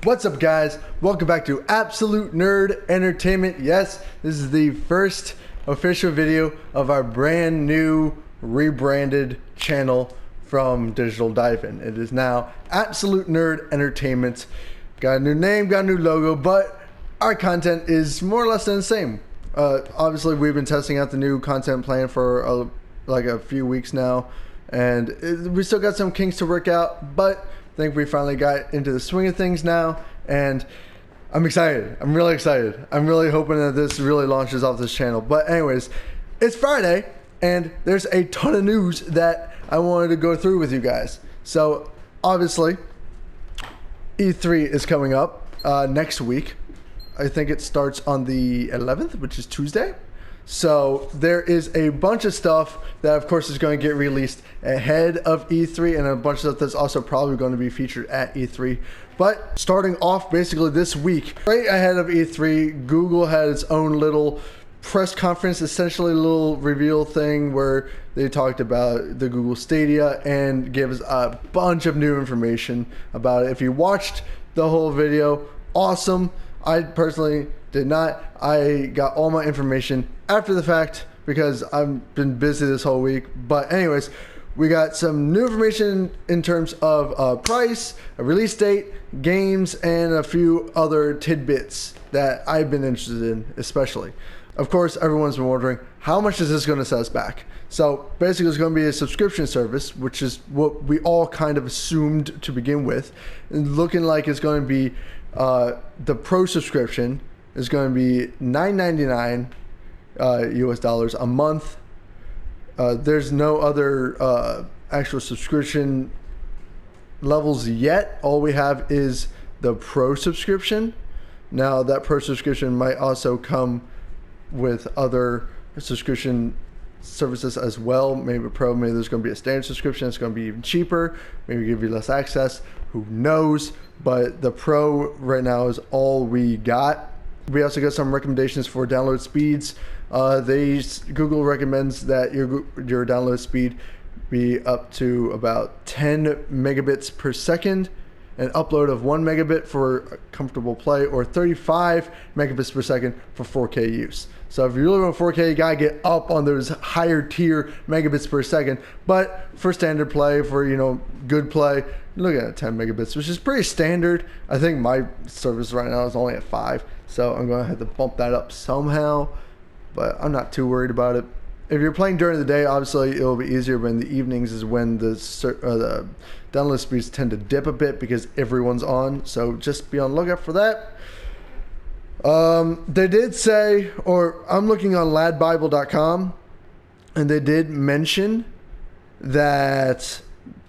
What's up, guys? Welcome back to Absolute Nerd Entertainment. Yes, this is the first official video of our brand new rebranded channel from Digital Dive-In. It is now Absolute Nerd Entertainment. Got a new name, got a new logo, but our content is more or less the same. Obviously, we've been testing out the new content plan for like a few weeks now, and we still got some kinks to work out, but I think we finally got into the swing of things now, and I'm excited. I'm really excited. I'm really hoping that this really launches off this channel. But anyways, it's Friday, and there's a ton of news that I wanted to go through with you guys. So obviously, E3 is coming up next week. I think it starts on the 11th, which is Tuesday. So there is a bunch of stuff that of course is going to get released ahead of E3, and a bunch of stuff that's also probably going to be featured at E3. But starting off basically this week, right ahead of E3, Google had its own little press conference, essentially a little reveal thing where they talked about the Google Stadia and gave us a bunch of new information about it. If you watched the whole video, awesome. I personally did not. I got all my information after the fact because I've been busy this whole week. But anyways, we got some new information in terms of price, a release date, games, and a few other tidbits that I've been interested in, especially. Of course, everyone's been wondering, how much is this going to set us back? So basically, it's going to be a subscription service, which is what we all kind of assumed to begin with. And looking like it's going to be the Pro subscription is going to be $9.99 US dollars a month. There's no other actual subscription levels yet. All we have is the Pro subscription. Now that Pro subscription might also come with other subscription services as well. Maybe Pro, maybe there's going to be a standard subscription. It's going to be even cheaper. Maybe give you less access. Who knows? But the Pro right now is all we got. We also got some recommendations for download speeds. Google recommends that your download speed be up to about 10 megabits per second, an upload of 1 megabit for comfortable play, or 35 megabits per second for 4K use. So if you're really on 4K, you gotta get up on those higher tier megabits per second. But for standard play, for good play, look at 10 megabits, which is pretty standard. I think my service right now is only at 5, so I'm gonna have to bump that up somehow. But I'm not too worried about it. If you're playing during the day, obviously it'll be easier, but in the evenings is when the download speeds tend to dip a bit because everyone's on. So just be on the lookout for that. They did say, or I'm looking on ladbible.com, and they did mention that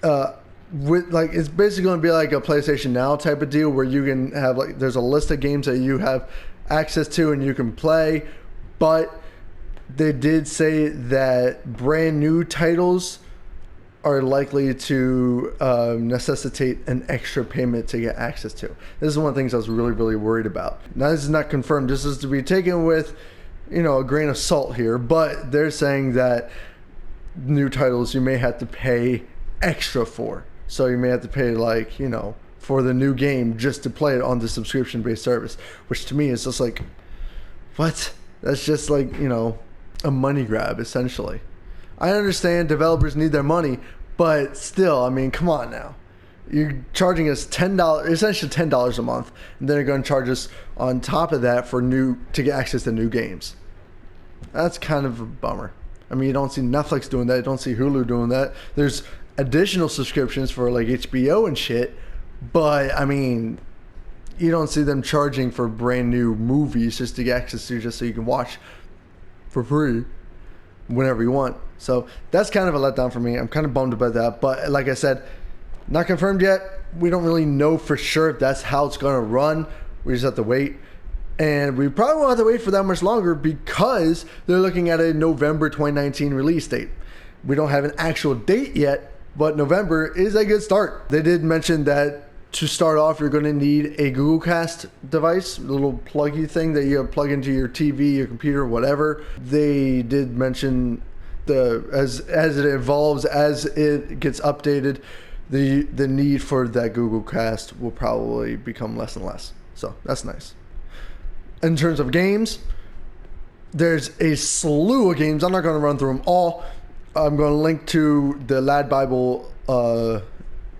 it's basically going to be like a PlayStation Now type of deal where you can have there's a list of games that you have access to and you can play. But they did say that brand new titles are likely to necessitate an extra payment to get access to. This is one of the things I was really, really worried about. Now, this is not confirmed. This is to be taken with, a grain of salt here. But they're saying that new titles you may have to pay extra for. So you may have to pay for the new game just to play it on the subscription-based service, which to me is just like, what? That's just a money grab, essentially. I understand developers need their money, but still, I mean, come on now. You're charging us $10, essentially $10 a month, and then you're going to charge us on top of that to get access to new games. That's kind of a bummer. I mean, you don't see Netflix doing that. You don't see Hulu doing that. There's additional subscriptions for like HBO and shit, but I mean, you don't see them charging for brand new movies just to get access to, just so you can watch for free whenever you want. So that's kind of a letdown for me. I'm kind of bummed about that. But like I said, not confirmed yet. We don't really know for sure if that's how it's going to run. We just have to wait. And we probably won't have to wait for that much longer because they're looking at a November 2019 release date. We don't have an actual date yet, but November is a good start. They did mention that to start off, you're going to need a Google Cast device, a little pluggy thing that you plug into your TV, your computer, whatever. They did mention as it evolves, as it gets updated, the need for that Google Cast will probably become less and less. So that's nice. In terms of games, there's a slew of games. I'm not going to run through them all. I'm going to link to the Lad Bible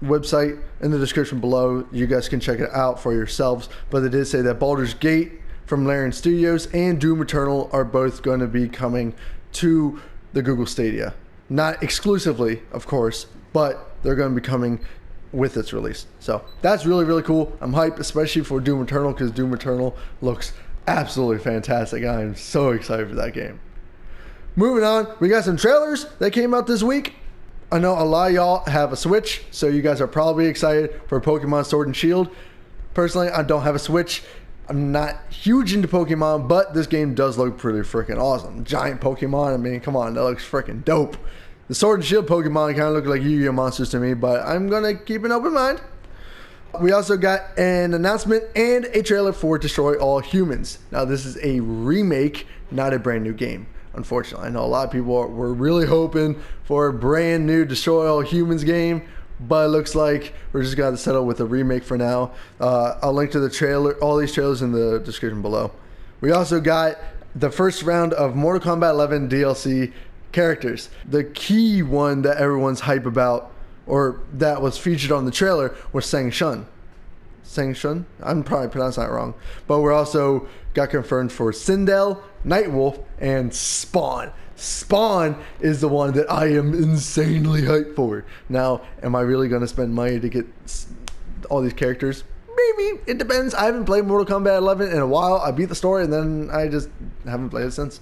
website in the description below. You guys can check it out for yourselves. But they did say that Baldur's Gate from Larian Studios and Doom Eternal are both going to be coming to the Google Stadia. Not exclusively, of course, but they're going to be coming with its release. So that's really, really cool. I'm hyped, especially for Doom Eternal, because Doom Eternal looks absolutely fantastic. I am so excited for that game. Moving on, we got some trailers that came out this week. I know a lot of y'all have a Switch, so you guys are probably excited for Pokemon Sword and Shield. Personally, I don't have a Switch. I'm not huge into Pokemon, but this game does look pretty freaking awesome. Giant Pokemon, I mean, come on, that looks freaking dope. The Sword and Shield Pokemon kind of look like Yu-Gi-Oh monsters to me, but I'm going to keep an open mind. We also got an announcement and a trailer for Destroy All Humans. Now, this is a remake, not a brand new game. Unfortunately, I know a lot of people were really hoping for a brand new Destroy All Humans game, but it looks like we're just going to settle with a remake for now. I'll link to the trailer, all these trailers in the description below. We also got the first round of Mortal Kombat 11 DLC characters. The key one that everyone's hype about, or that was featured on the trailer, was Sang Shun. Sang Shun? I'm probably pronouncing that wrong. But we're also got confirmed for Sindel, Nightwolf, and Spawn. Spawn is the one that I am insanely hyped for. Now, am I really going to spend money to get all these characters? Maybe. It depends. I haven't played Mortal Kombat 11 in a while. I beat the story and then I just haven't played it since.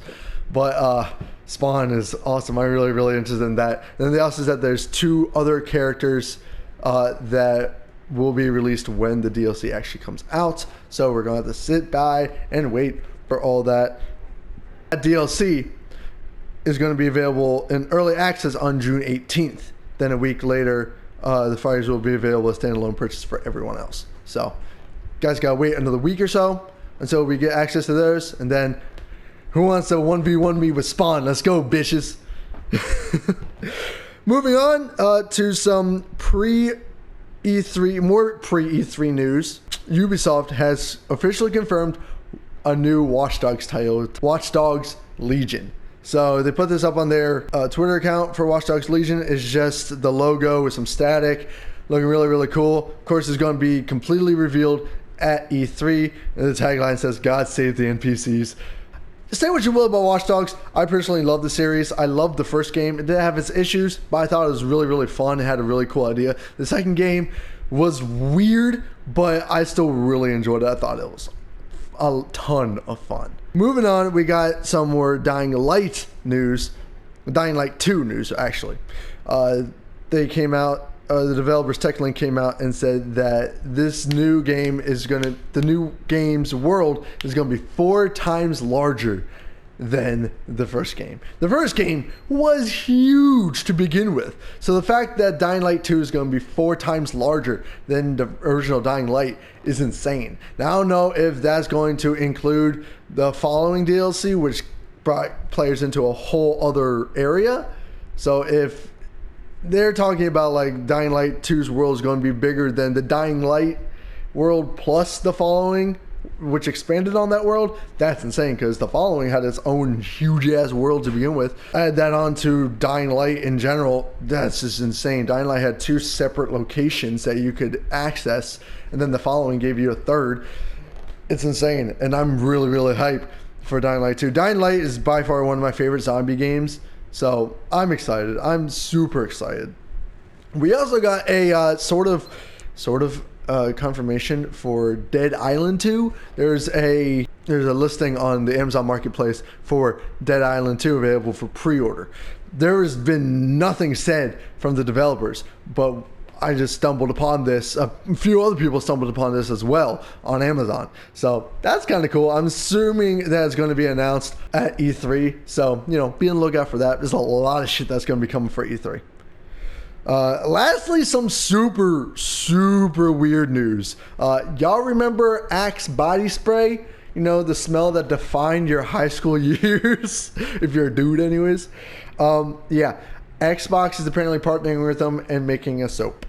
But Spawn is awesome. I'm really, really interested in that. And then they also said there's 2 other characters that will be released when the DLC actually comes out. So we're going to have to sit by and wait for all that. That DLC is going to be available in early access on June 18th. Then a week later, the fighters will be available as standalone purchase for everyone else. So guys got to wait another week or so until we get access to those. And then who wants to 1v1 me with Spawn? Let's go, bitches. Moving on to some more pre-E3 news. Ubisoft has officially confirmed a new Watchdogs title, Watchdogs Legion. So they put this up on their Twitter account for Watchdogs Legion. It's just the logo with some static, looking really, really cool. Of course, it's going to be completely revealed at E3. And the tagline says, "God save the NPCs." Say what you will about Watch Dogs. I personally love the series. I loved the first game. It did have its issues, but I thought it was really, really fun. It had a really cool idea. The second game was weird, but I still really enjoyed it. I thought it was a ton of fun. Moving on, we got some more Dying Light news. Dying Light 2 news, actually. They came out, the developers TechLink came out and said that this new game is the new game's world is gonna be 4 times larger than the first game. The first game was huge to begin with. So the fact that Dying Light 2 is gonna be 4 times larger than the original Dying Light is insane. Now, I don't know if that's going to include the following DLC, which brought players into a whole other area. So if they're talking about like Dying Light 2's world is going to be bigger than the Dying Light world plus the following, which expanded on that world, that's insane, because the following had its own huge ass world to begin with. Add that on to Dying Light in general, that's just insane. Dying Light had 2 separate locations that you could access, and then the following gave you a third. It's insane, and I'm really, really hyped for Dying Light 2. Dying Light is by far one of my favorite zombie games. So I'm excited. I'm super excited. We also got a sort of confirmation for Dead Island 2. There's a listing on the Amazon Marketplace for Dead Island 2 available for pre-order. There has been nothing said from the developers, but I just stumbled upon this. A few other people stumbled upon this as well on Amazon. So that's kind of cool. I'm assuming that it's going to be announced at E3. So, you know, be on the lookout for that. There's a lot of shit that's going to be coming for E3. Lastly, some super weird news. Y'all remember Axe body spray? You know, the smell that defined your high school years? If you're a dude anyways. Yeah. Xbox is apparently partnering with them and making a soap.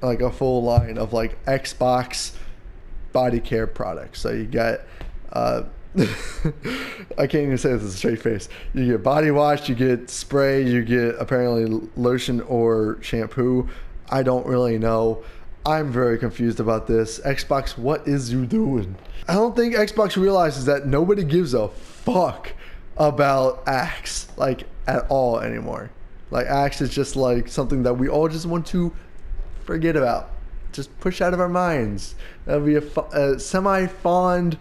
like a full line of like Xbox body care products. So you got I can't even say this with a straight face. You get body wash, you get spray, you get apparently lotion or shampoo. I don't really know. I'm very confused about this. Xbox, what is you doing? I don't think Xbox realizes that nobody gives a fuck about Axe like at all anymore. Like Axe is just like something that we all just want to forget about. Just push out of our minds. That would be a semi-fond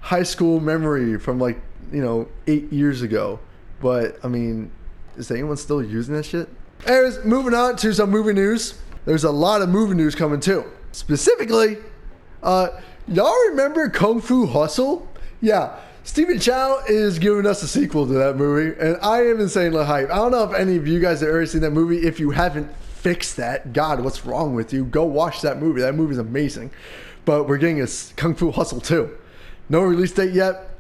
high school memory from like, 8 years ago. But I mean, is anyone still using that shit? Anyways, moving on to some movie news. There's a lot of movie news coming too. Specifically, y'all remember Kung Fu Hustle? Yeah, Stephen Chow is giving us a sequel to that movie, and I am insanely hyped. I don't know if any of you guys have ever seen that movie. If you haven't fixed that, God, what's wrong with you? Go watch that movie. That movie's amazing. But we're getting a Kung Fu Hustle 2. No release date yet.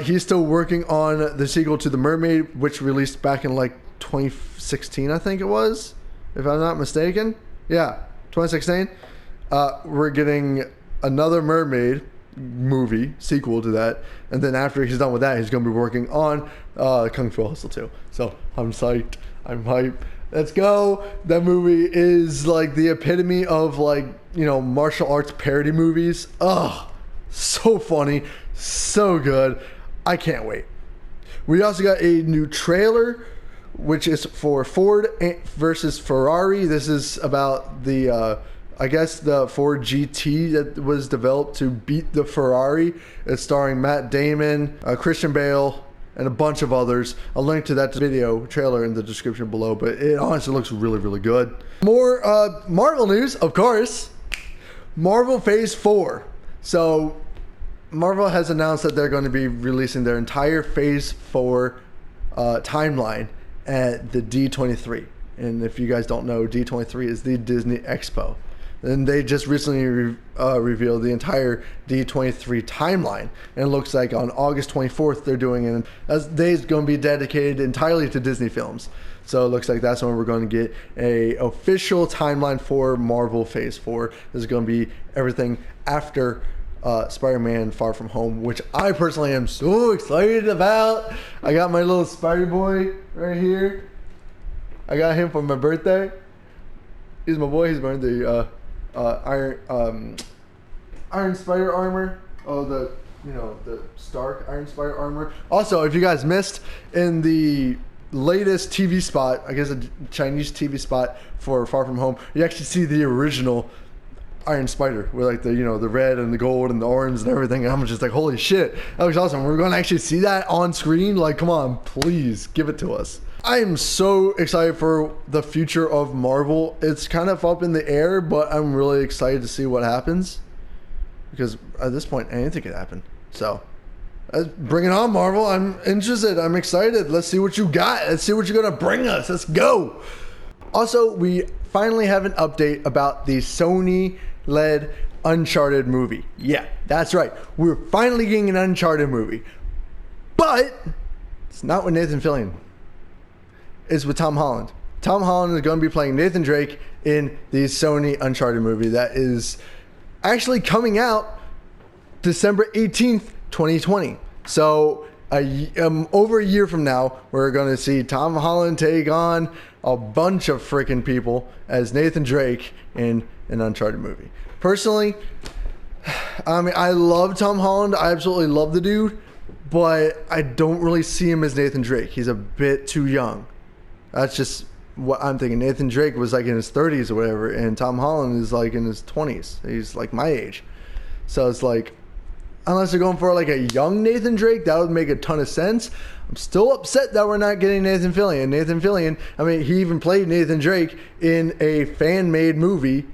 He's still working on the sequel to The Mermaid, which released back in like 2016, I think it was, if I'm not mistaken. Yeah, 2016. We're getting another Mermaid movie sequel to that, and then after he's done with that, he's going to be working on Kung Fu Hustle 2. So I'm psyched. I'm hyped. Let's go. That movie is like the epitome of like, martial arts parody movies. Ugh, so funny, so good. I can't wait. We also got a new trailer, which is for Ford versus Ferrari. This is about the, I guess the Ford GT that was developed to beat the Ferrari. It's starring Matt Damon, Christian Bale, and a bunch of others. I'll link to that video trailer in the description below, but it honestly looks really, really good. More Marvel news, of course. Marvel Phase 4. So Marvel has announced that they're going to be releasing their entire Phase 4 timeline at the D23. And if you guys don't know, D23 is the Disney Expo. And they just recently revealed the entire D23 timeline. And it looks like on August 24th, they're doing it. That day is going to be dedicated entirely to Disney films. So it looks like that's when we're going to get a official timeline for Marvel Phase 4. This is going to be everything after Spider-Man Far From Home, which I personally am so excited about. I got my little Spider Boy right here. I got him for my birthday. He's my boy. He's wearing the Iron Spider armor. Oh, the Stark Iron Spider armor. Also, if you guys missed, in the latest TV spot, I guess a Chinese TV spot for Far From Home, you actually see the original Iron Spider with like the the red and the gold and the orange and everything. And I'm just like, holy shit, that looks awesome. We're going to actually see that on screen. Like, come on, please give it to us. I am so excited for the future of Marvel. It's kind of up in the air, but I'm really excited to see what happens, because at this point anything could happen. So bring it on, Marvel. I'm interested. I'm excited. Let's see what you got. Let's see what you're gonna bring us. Let's go. Also, we finally have an update about the Sony-led Uncharted movie. Yeah, that's right. We're finally getting an Uncharted movie. But it's not with Nathan Fillion. It's with Tom Holland. Tom Holland is going to be playing Nathan Drake in the Sony Uncharted movie that is actually coming out December 18th, 2020. So over a year from now, we're going to see Tom Holland take on a bunch of freaking people as Nathan Drake in an Uncharted movie. Personally, I mean, I love Tom Holland. I absolutely love the dude, but I don't really see him as Nathan Drake. He's a bit too young. That's just what I'm thinking. Nathan Drake was like in his 30s or whatever, and Tom Holland is like in his 20s. He's like my age. So it's like, unless they're going for like a young Nathan Drake, that would make a ton of sense. I'm still upset that we're not getting Nathan Fillion. Nathan Fillion, I mean, he even played Nathan Drake in a fan-made movie,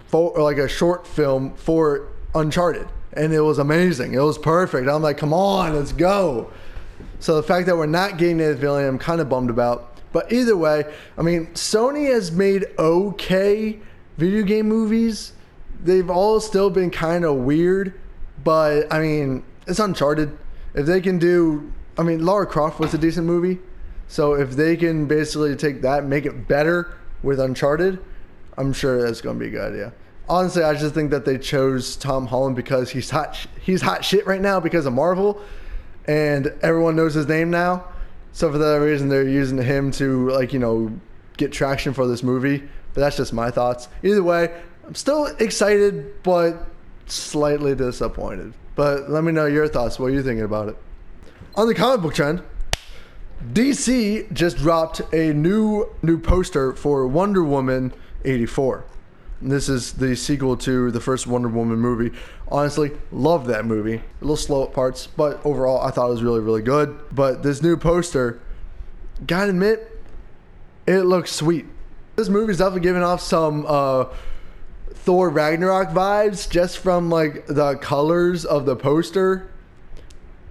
for like a short film for Uncharted, and it was amazing. It was perfect. I'm like, come on, let's go. So the fact that we're not getting Nathan Fillion, I'm kind of bummed about. But either way, I mean, Sony has made okay video game movies. They've all still been kind of weird, but I mean, it's Uncharted. If they can do, I mean, Lara Croft was a decent movie. So if they can basically take that and make it better with Uncharted, I'm sure that's going to be a good idea. Honestly, I just think that they chose Tom Holland because he's hot shit right now because of Marvel, and everyone knows his name now. So for that reason, they're using him to, like, you know, get traction for this movie. But that's just my thoughts. Either way, I'm still excited, but slightly disappointed. But let me know your thoughts. What are you thinking about it? On the comic book trend, DC just dropped a new poster for Wonder Woman 84. This is the sequel to the first Wonder Woman movie. Honestly, love that movie. A little slow at parts, but overall, I thought it was really, really good. But this new poster, gotta admit, it looks sweet. This movie's definitely giving off some Thor Ragnarok vibes just from like the colors of the poster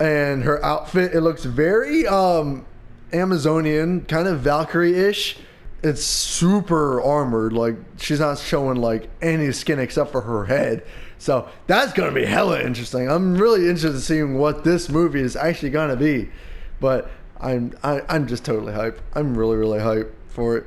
and her outfit. It looks very Amazonian, kind of Valkyrie-ish. It's super armored. Like, she's not showing like any skin except for her head. So that's gonna be hella interesting. I'm really interested in seeing what this movie is actually gonna be. But I'm just totally hyped. I'm really, really hyped for it.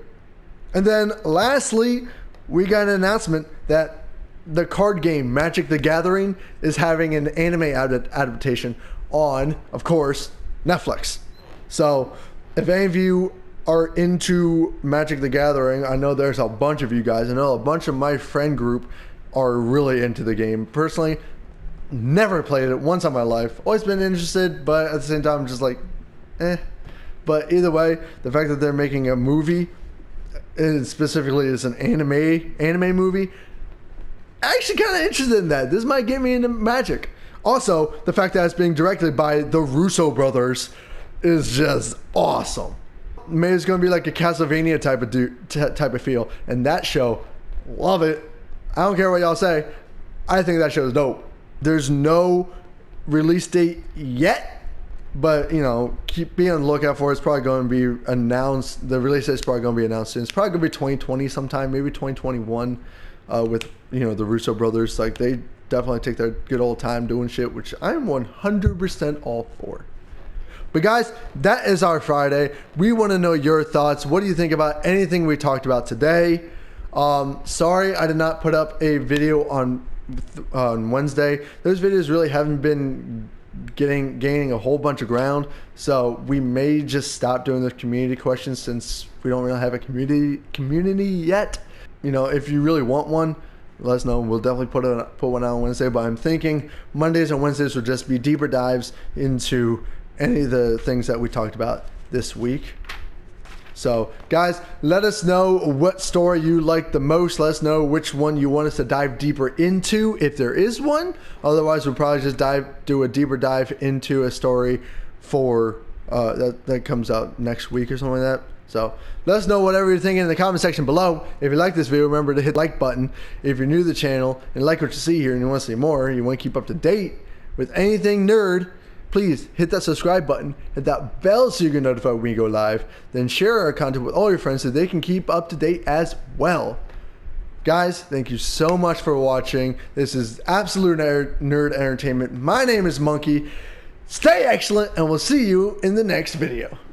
And then lastly, we got an announcement that the card game Magic the Gathering is having an anime adaptation on, of course, Netflix. So if any of you are into Magic the Gathering, I know there's a bunch of you guys. I know a bunch of my friend group are really into the game. Personally, never played it once in my life. Always been interested, but at the same time, I'm just like, eh. But either way, the fact that they're making a movie, and specifically it's an anime movie, actually kind of interested in that. This might get me into Magic. Also, the fact that it's being directed by the Russo brothers is just awesome. Maybe it's going to be like a Castlevania type of feel. And that show, love it. I don't care what y'all say. I think that show is dope. There's no release date yet, but, you know, be on the lookout for it. It's probably going to be announced. The release date is probably going to be announced soon. It's probably going to be 2020 sometime, maybe 2021, with, you know, the Russo brothers. Like, they definitely take their good old time doing shit, which I'm 100% all for. But guys, that is our Friday. We want to know your thoughts. What do you think about anything we talked about today? Sorry I did not put up a video on Wednesday. Those videos really haven't been gaining a whole bunch of ground, so we may just stop doing the community questions since we don't really have a community yet. You know, if you really want one, let us know. We'll definitely put one out on Wednesday, but I'm thinking Mondays and Wednesdays will just be deeper dives into any of the things that we talked about this week. So guys, let us know what story you like the most. Let us know which one you want us to dive deeper into, if there is one. Otherwise, we'll probably just do a deeper dive into a story for that comes out next week or something like that. So let us know whatever you're thinking in the comment section below. If you like this video, remember to hit the like button. If you're new to the channel and like what you see here and you want to see more, you want to keep up to date with anything nerd, please hit that subscribe button, hit that bell so you get notified when we go live, then share our content with all your friends so they can keep up to date as well. Guys, thank you so much for watching. This is Absolute Nerd Entertainment. My name is Monkey. Stay excellent, and we'll see you in the next video.